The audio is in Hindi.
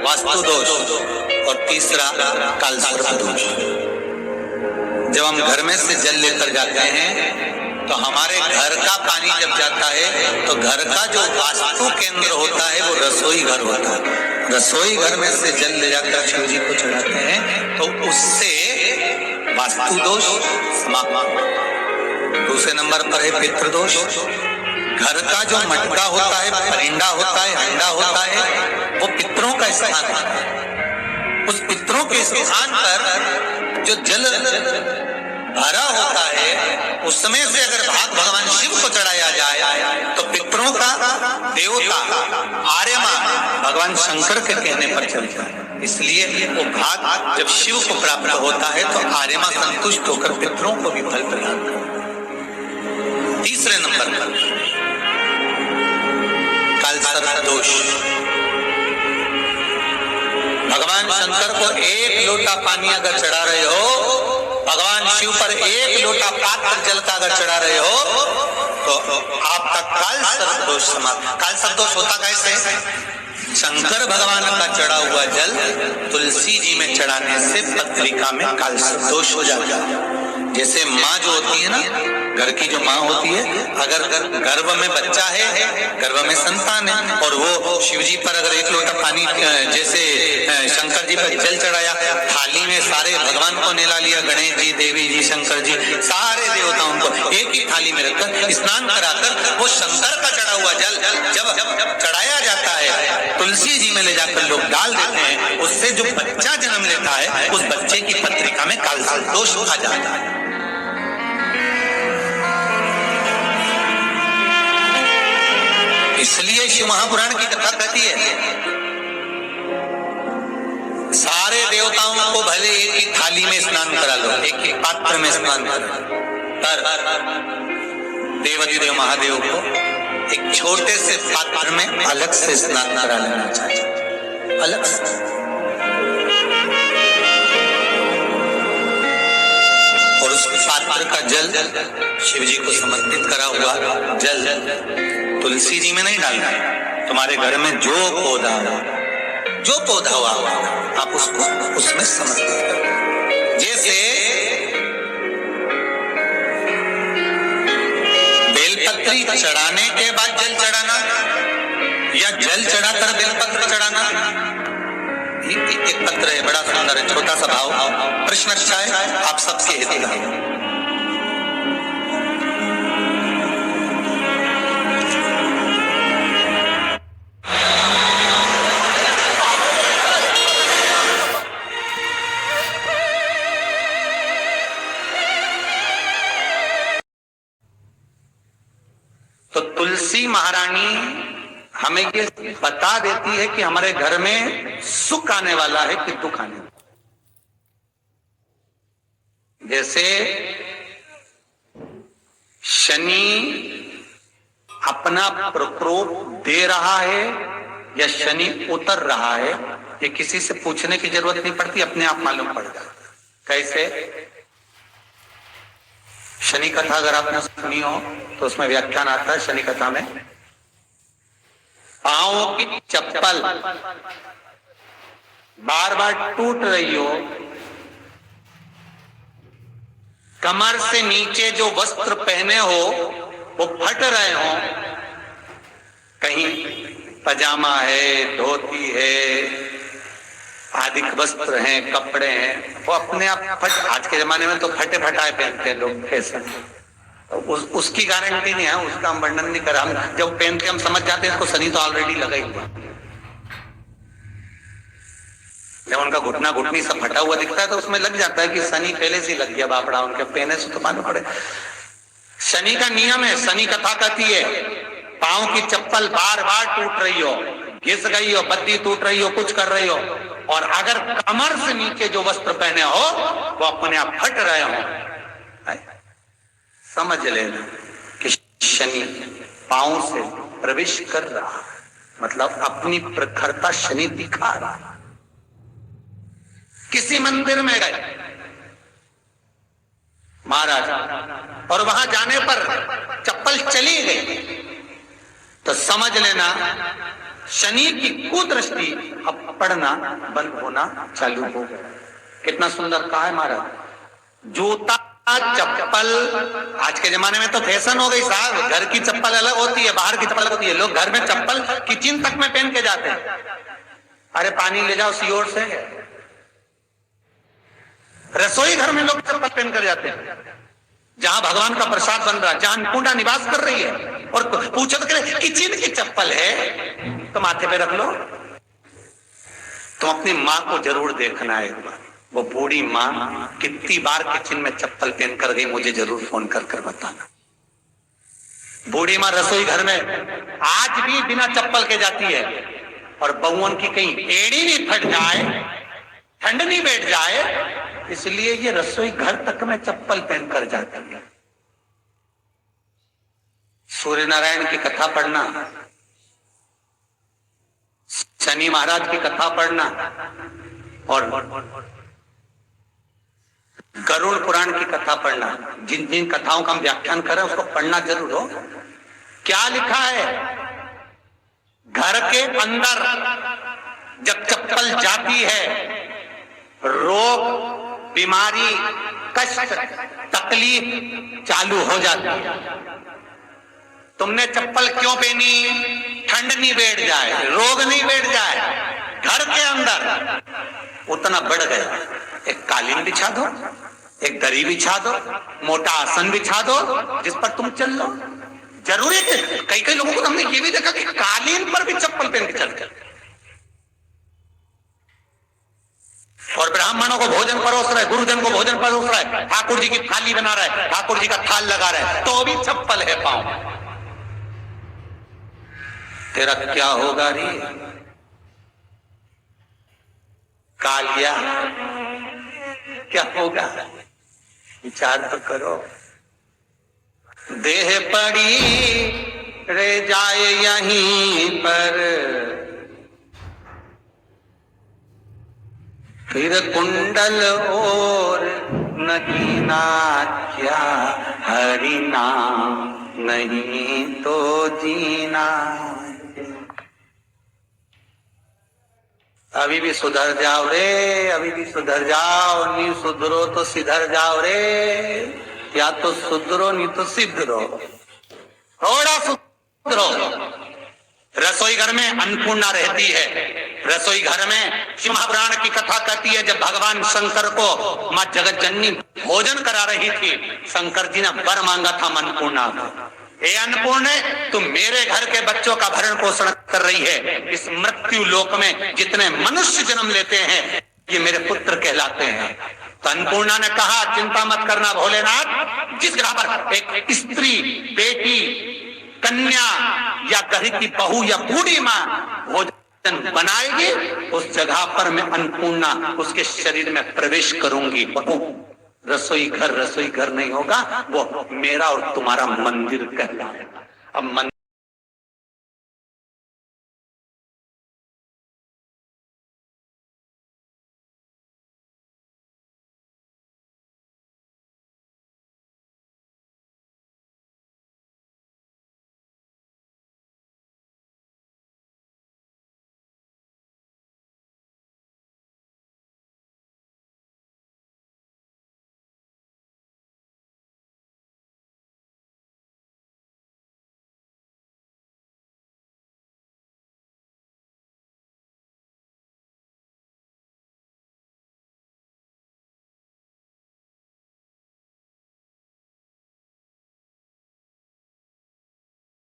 वास्तु दोष और तीसरा कालसर्प दोष। जब हम घर में से जल लेकर जाते हैं तो हमारे घर का पानी जब जाता है तो घर का जो वास्तु केंद्र होता है वो रसोई घर होता है। रसोई घर में से जल ले जाकर शिव जी को चढ़ाते हैं तो उससे वास्तु दोष समाप्त। दूसरे नंबर पर है पितृदोष। घर का जो मटका होता है, परिंदा होता है, हंडा होता है, वो पितरों का स्थान है। उस पितरों के स्थान पर जो जल भरा होता है उसमें से अगर भाग भगवान शिव को चढ़ाया जाए तो पितरों का देवता आर्यमान भगवान शंकर के कहने पर चलता है। इसलिए वो भाग जब शिव को प्राप्त होता है तो आर्यमा संतुष्ट होकर पितरों को भी फल प्रदान करता है। तीसरे नंबर पर कालसर्प दोष। भगवान शंकर को एक लोटा पानी अगर चढ़ा रहे हो, भगवान शिव पर एक लोटा पात्र जल का अगर चढ़ा रहे हो तो आपका कालसर्प दोष समाप्त। कालसर्प दोष होता कैसे? शंकर भगवान का चढ़ा हुआ जल तुलसी जी में चढ़ाने से पत्रिका में कालसर्प दोष हो जाता है। जैसे माँ जो होती है ना, घर की जो माँ होती है, अगर गर्भ में बच्चा है, गर्भ में संतान है और वो शिव जी पर अगर एक लोटा पानी जैसे शंकर जी पर जल चढ़ाया, थाली में सारे भगवान को नेला लिया, गणेश जी, देवी जी, शंकर जी, सारे देवताओं को एक ही थाली में रखकर स्नान कराकर वो शंकर का चढ़ा हुआ जल जब चढ़ाया जाता है तुलसी जी में ले जाकर लोग डाल देते हैं, उससे जो बच्चा जन्म लेता है उस बच्चे की पत्रिका में कालसर्प दोष आ जाता है। इसलिए शिव महापुराण की कथा कहती है सारे देवताओं को भले एक ही थाली में स्नान करा लो, एक ही पात्र में स्नान करा, पर देवाधिदेव महादेव को एक छोटे से पात्र में अलग से स्नान करा लेना चाहिए, अलग से। और उस पात्र का जल शिव जी को समर्पित करा हुआ जल तुलसी जी में नहीं डालना है। तुम्हारे घर में जो पौधा हुआ आप उसको उसमें समर्पित करो। जैसे बेलपत्री चढ़ाने के बाद जल चढ़ाना या जल चढ़ाकर बेलपत्र चढ़ाना, एक पत्र है बड़ा सुंदर है, छोटा सा भाव, प्रश्न अच्छा है, आप सबके हित का है। तो तुलसी महारानी हमें ये बता देती है कि हमारे घर में सुख आने वाला है कि दुख आने वाला। जैसे शनि अपना प्रकोप दे रहा है या शनि उतर रहा है, ये किसी से पूछने की जरूरत नहीं पड़ती, अपने आप मालूम पड़ जाता। कैसे? शनि कथा अगर आपने सुनी हो तो उसमें व्याख्यान आता है शनि कथा में, पांव की चप्पल बार बार टूट रही हो, कमर से नीचे जो वस्त्र पहने हो वो फट रहे हो, कहीं पजामा है, धोती है, आदि वस्त्र हैं, कपड़े हैं, वो अपने आप फट। आज के जमाने में तो फटे फटाए पहनते हैं लोग, फैशन, उसकी गारंटी नहीं है, उसका हम वर्णन नहीं कर। हम जब पहनते हम समझ जाते हैं इसको शनि तो ऑलरेडी लगा ही हुआ। जब उनका घुटना घुटनी सब फटा हुआ दिखता है तो उसमें लग जाता है कि शनि पहले से लग गया बापड़ा, उनके पहने से तो मालूम पड़े। शनि का नियम है, शनि कथा कहती है पांव की चप्पल बार बार टूट रही हो, घिस गई हो, बत्ती टूट रही हो, कुछ कर रही हो, और अगर कमर से नीचे जो वस्त्र पहने हो वो अपने आप फट रहे हो, समझ लेना कि शनि पांव से प्रवेश कर रहा, मतलब अपनी प्रखरता शनि दिखा रहा। किसी मंदिर में गए महाराज और वहां जाने पर चप्पल चली गई तो समझ लेना शनि की कुदृष्टि अब पड़ना बंद होना चालू हो गया। कितना सुंदर कहा है महाराज। जूता चप्पल आज के जमाने में तो फैशन हो गई साहब, घर की चप्पल अलग होती है, बाहर की चप्पल अलग होती है। लोग घर में चप्पल किचन तक में पहन के जाते हैं। अरे पानी ले जाओ सियोर से। रसोई घर में लोग चप्पल पहन कर जाते हैं, जहां भगवान का प्रसाद बन रहा है, जहां अन्नपूर्णा निवास कर रही है। और पूछो तो किचन की चप्पल है तो माथे पे रख लो। तुम अपनी माँ को जरूर देखना है एक बार, वो बूढ़ी माँ कितनी बार किचन में चप्पल पहन कर गई, मुझे जरूर फोन कर कर बताना। बूढ़ी माँ रसोई घर में आज भी बिना चप्पल के जाती है, और बहुओं की कहीं एड़ी नहीं फट जाए, ठंड नहीं बैठ जाए, इसलिए ये रसोई घर तक में चप्पल पहन कर जाती है। सूर्य नारायण की कथा पढ़ना, शनि महाराज की कथा पढ़ना, और गरुड़ पुराण की कथा पढ़ना। जिन जिन कथाओं का हम व्याख्यान करें उसको पढ़ना जरूर हो। क्या लिखा है? घर के अंदर जब चप्पल जाती है, रोग, बीमारी, कष्ट, तकलीफ चालू हो जाती है। तुमने चप्पल क्यों पहनी? ठंड नहीं बैठ जाए, रोग नहीं बैठ जाए। घर के अंदर उतना बढ़ गया, एक कालीन बिछा दो, एक दरी बिछा दो, मोटा आसन बिछा दो, जिस पर तुम चल लो। जरूरी है। कई कई लोगों को हमने ये भी देखा कि कालीन पर भी चप्पल पहन के चलते, और ब्राह्मणों को भोजन परोस रहा है, गुरुजन को भोजन परोस रहा है, ठाकुर जी की थाली बना रहा है, ठाकुर जी का थाल लगा रहा है, तो भी चप्पल है पांव। तेरा क्या होगा रे कालिया, क्या होगा? विचार तो करो। देह पड़ी रह जाए यहीं पर, फिर कुंडल और नगीना क्या, हरि नाम नहीं तो जीना। अभी भी सुधर जाओ रे, अभी भी सुधर जाओ, नहीं सुधरो तो सिधर जाओ रे। या तो सुधरो नहीं तो सिधरो, थोड़ा सुधरो। रसोई घर में अन्नपूर्णा रहती है। रसोई घर में शिव महापुराण की कथा कहती है, जब भगवान शंकर को मां जगत जननी भोजन करा रही थी, शंकर जी ने वर मांगा था अन्नपूर्णा को। हे अन्नपूर्णे, तुम मेरे घर के बच्चों का भरण पोषण कर रही है। इस मृत्यु लोक में जितने मनुष्य जन्म लेते हैं ये मेरे पुत्र कहलाते हैं। तो अन्नपूर्णा ने कहा, चिंता मत करना भोलेनाथ, जिस जगह पर एक स्त्री, बेटी, कन्या या घर की बहू या बूढ़ी माँ भोजन बनाएगी, उस जगह पर मैं अन्नपूर्णा उसके शरीर में प्रवेश करूंगी। रसोई घर नहीं होगा, वो मेरा और तुम्हारा मंदिर कहलाएगा। अब